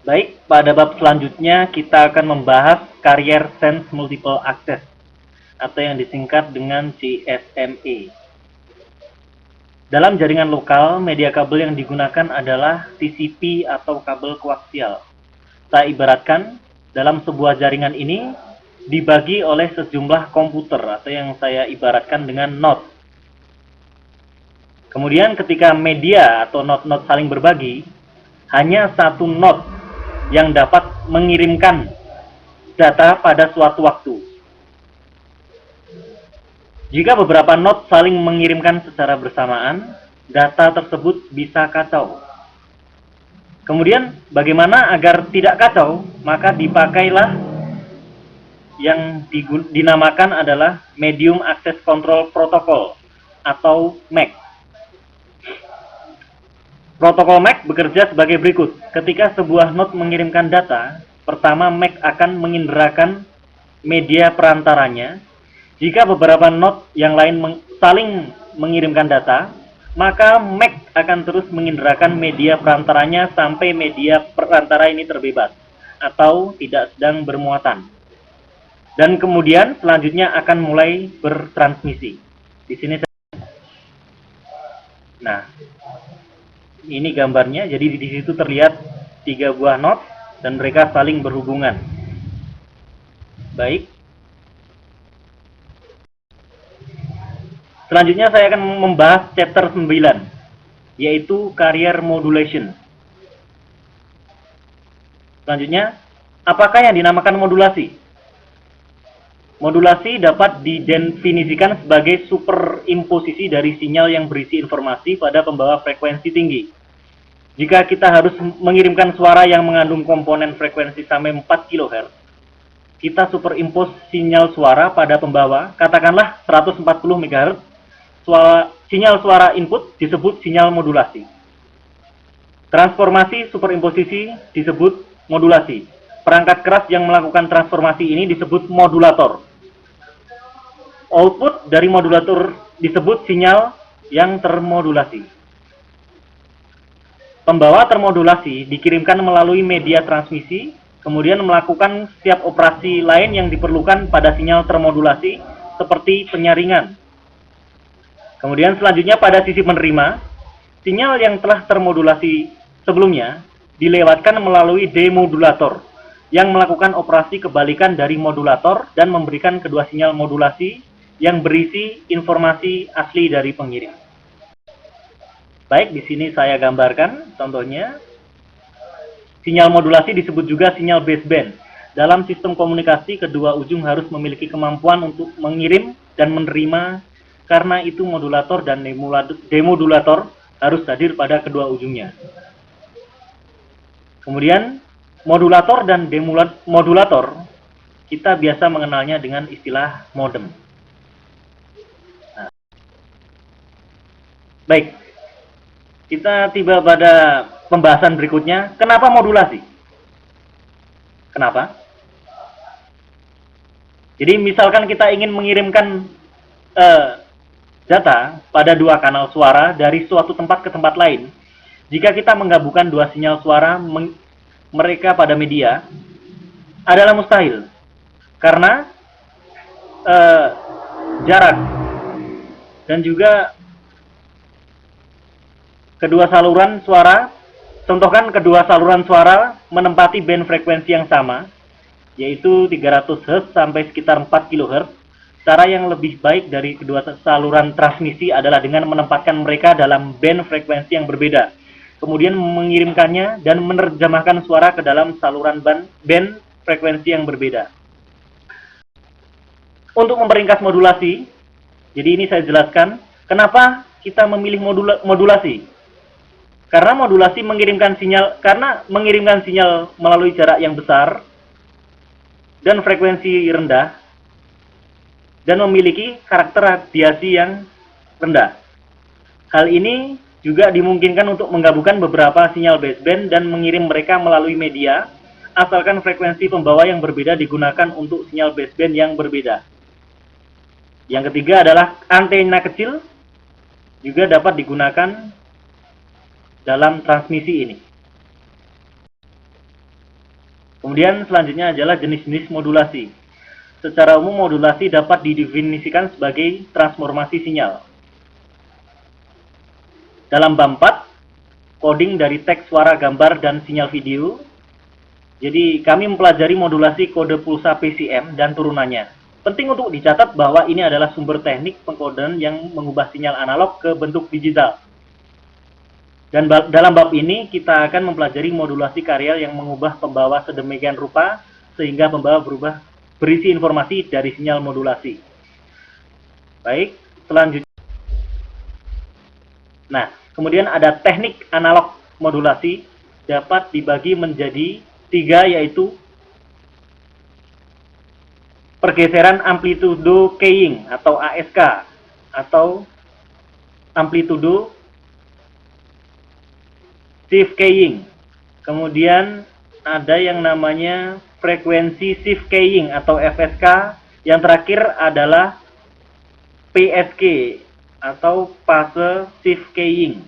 Baik, pada bab selanjutnya kita akan membahas Carrier Sense Multiple Access atau yang disingkat dengan CSMA. Dalam jaringan lokal, media kabel yang digunakan adalah TCP atau kabel koaksial. Saya ibaratkan, dalam sebuah jaringan ini dibagi oleh sejumlah komputer atau yang saya ibaratkan dengan node. Kemudian ketika media atau node-node saling berbagi, hanya satu node yang dapat mengirimkan data pada suatu waktu. Jika beberapa node saling mengirimkan secara bersamaan, data tersebut bisa kacau. Kemudian bagaimana agar tidak kacau? Maka dipakailah yang dinamakan adalah Medium Access Control Protocol atau MAC. Protokol MAC bekerja sebagai berikut. Ketika sebuah node mengirimkan data, pertama MAC akan menginderakan media perantaranya. Jika beberapa node yang lain saling mengirimkan data, maka MAC akan terus menginderakan media perantaranya sampai media perantara ini terbebas atau tidak sedang bermuatan. Dan kemudian selanjutnya akan mulai bertransmisi. Di sini ini gambarnya, jadi di situ terlihat 3 buah node dan mereka saling berhubungan. Baik. Selanjutnya saya akan membahas chapter 9, yaitu Carrier Modulation. Selanjutnya, apakah yang dinamakan modulasi? Modulasi dapat didefinisikan sebagai superimposisi dari sinyal yang berisi informasi pada pembawa frekuensi tinggi. Jika kita harus mengirimkan suara yang mengandung komponen frekuensi sampai 4 kHz, kita superimpos sinyal suara pada pembawa, katakanlah 140 MHz, sinyal suara input disebut sinyal modulasi. Transformasi superimposisi disebut modulasi. Perangkat keras yang melakukan transformasi ini disebut modulator. Output dari modulator disebut sinyal yang termodulasi. Pembawa termodulasi dikirimkan melalui media transmisi, kemudian melakukan setiap operasi lain yang diperlukan pada sinyal termodulasi, seperti penyaringan. Kemudian selanjutnya pada sisi penerima, sinyal yang telah termodulasi sebelumnya dilewatkan melalui demodulator, yang melakukan operasi kebalikan dari modulator dan memberikan kedua sinyal modulasi yang berisi informasi asli dari pengirim. Baik, di sini saya gambarkan contohnya. Sinyal modulasi disebut juga sinyal baseband. Dalam sistem komunikasi, kedua ujung harus memiliki kemampuan untuk mengirim dan menerima, karena itu modulator dan demodulator harus hadir pada kedua ujungnya. Kemudian, modulator dan demodulator, kita biasa mengenalnya dengan istilah modem. Nah. Baik, kita tiba pada pembahasan berikutnya. Kenapa modulasi? Kenapa? Jadi misalkan kita ingin mengirimkan data pada 2 kanal suara dari suatu tempat ke tempat lain. Jika kita menggabungkan 2 sinyal suara mereka pada media, adalah mustahil. Karena jarak dan juga kedua saluran suara, contohkan kedua saluran suara menempati band frekuensi yang sama, yaitu 300 Hz sampai sekitar 4 kHz. Cara yang lebih baik dari kedua saluran transmisi adalah dengan menempatkan mereka dalam band frekuensi yang berbeda, kemudian mengirimkannya dan menerjemahkan suara ke dalam saluran band frekuensi yang berbeda. Untuk memperingkas modulasi, jadi ini saya jelaskan, kenapa kita memilih modulasi. Karena mengirimkan sinyal melalui jarak yang besar dan frekuensi rendah dan memiliki karakter radiasi yang rendah. Hal ini juga dimungkinkan untuk menggabungkan beberapa sinyal baseband dan mengirim mereka melalui media, asalkan frekuensi pembawa yang berbeda digunakan untuk sinyal baseband yang berbeda. Yang ketiga adalah antena kecil juga dapat digunakan dalam transmisi ini. Kemudian selanjutnya adalah jenis-jenis modulasi. Secara umum modulasi dapat didefinisikan sebagai transformasi sinyal. Dalam bab 4, coding dari teks, suara, gambar, dan sinyal video. Jadi kami mempelajari modulasi kode pulsa PCM dan turunannya. Penting untuk dicatat bahwa ini adalah sumber teknik pengkodean yang mengubah sinyal analog ke bentuk digital. Dan dalam bab ini kita akan mempelajari modulasi karya yang mengubah pembawa sedemikian rupa sehingga pembawa berubah berisi informasi dari sinyal modulasi. Baik, selanjutnya. Nah, kemudian ada teknik analog modulasi dapat dibagi menjadi 3, yaitu pergeseran amplitudo keying atau ASK, atau amplitudo shift keying. Kemudian ada yang namanya frekuensi shift keying atau FSK. Yang terakhir adalah PSK atau fase shift keying.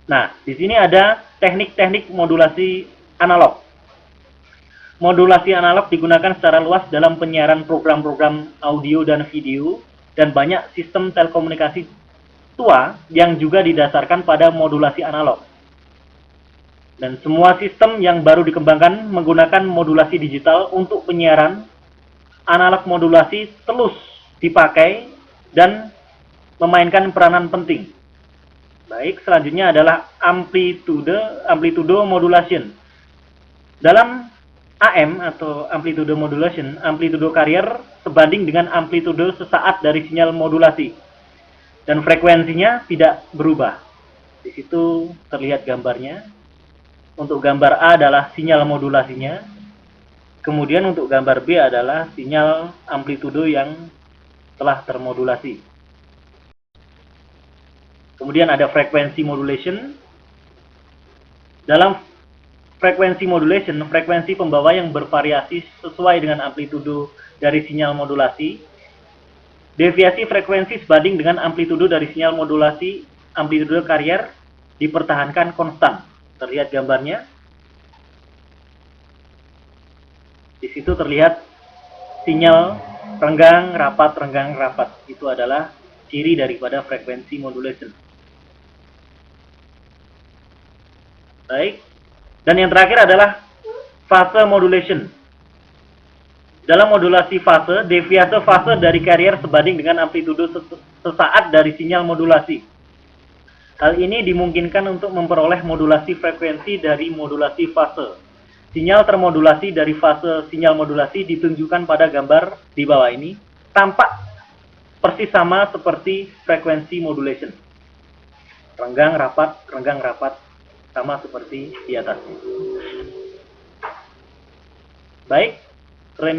Nah, di sini ada teknik-teknik modulasi analog. Modulasi analog digunakan secara luas dalam penyiaran program-program audio dan video, dan banyak sistem telekomunikasi tua yang juga didasarkan pada modulasi analog. Dan semua sistem yang baru dikembangkan menggunakan modulasi digital untuk penyiaran. Analog modulasi terus dipakai dan memainkan peranan penting. Baik, selanjutnya adalah amplitude modulation. Dalam AM atau amplitude modulation, amplitude carrier sebanding dengan amplitude sesaat dari sinyal modulasi. Dan frekuensinya tidak berubah. Di situ terlihat gambarnya. Untuk gambar A adalah sinyal modulasinya. Kemudian untuk gambar B adalah sinyal amplitudo yang telah termodulasi. Kemudian ada frekuensi modulation. Dalam frekuensi modulation, frekuensi pembawa yang bervariasi sesuai dengan amplitudo dari sinyal modulasi. Deviasi frekuensi sebanding dengan amplitudo dari sinyal modulasi, amplitudo carrier dipertahankan konstan. Terlihat gambarnya. Di situ terlihat sinyal renggang, rapat, renggang, rapat. Itu adalah ciri daripada frekuensi modulation. Baik. Dan yang terakhir adalah fase modulation. Dalam modulasi fase, deviasi fase dari carrier sebanding dengan amplitudo sesaat dari sinyal modulasi. Hal ini dimungkinkan untuk memperoleh modulasi frekuensi dari modulasi fase. Sinyal termodulasi dari fase sinyal modulasi ditunjukkan pada gambar di bawah ini, tampak persis sama seperti frekuensi modulation. Renggang, rapat, sama seperti di atasnya. Baik, terima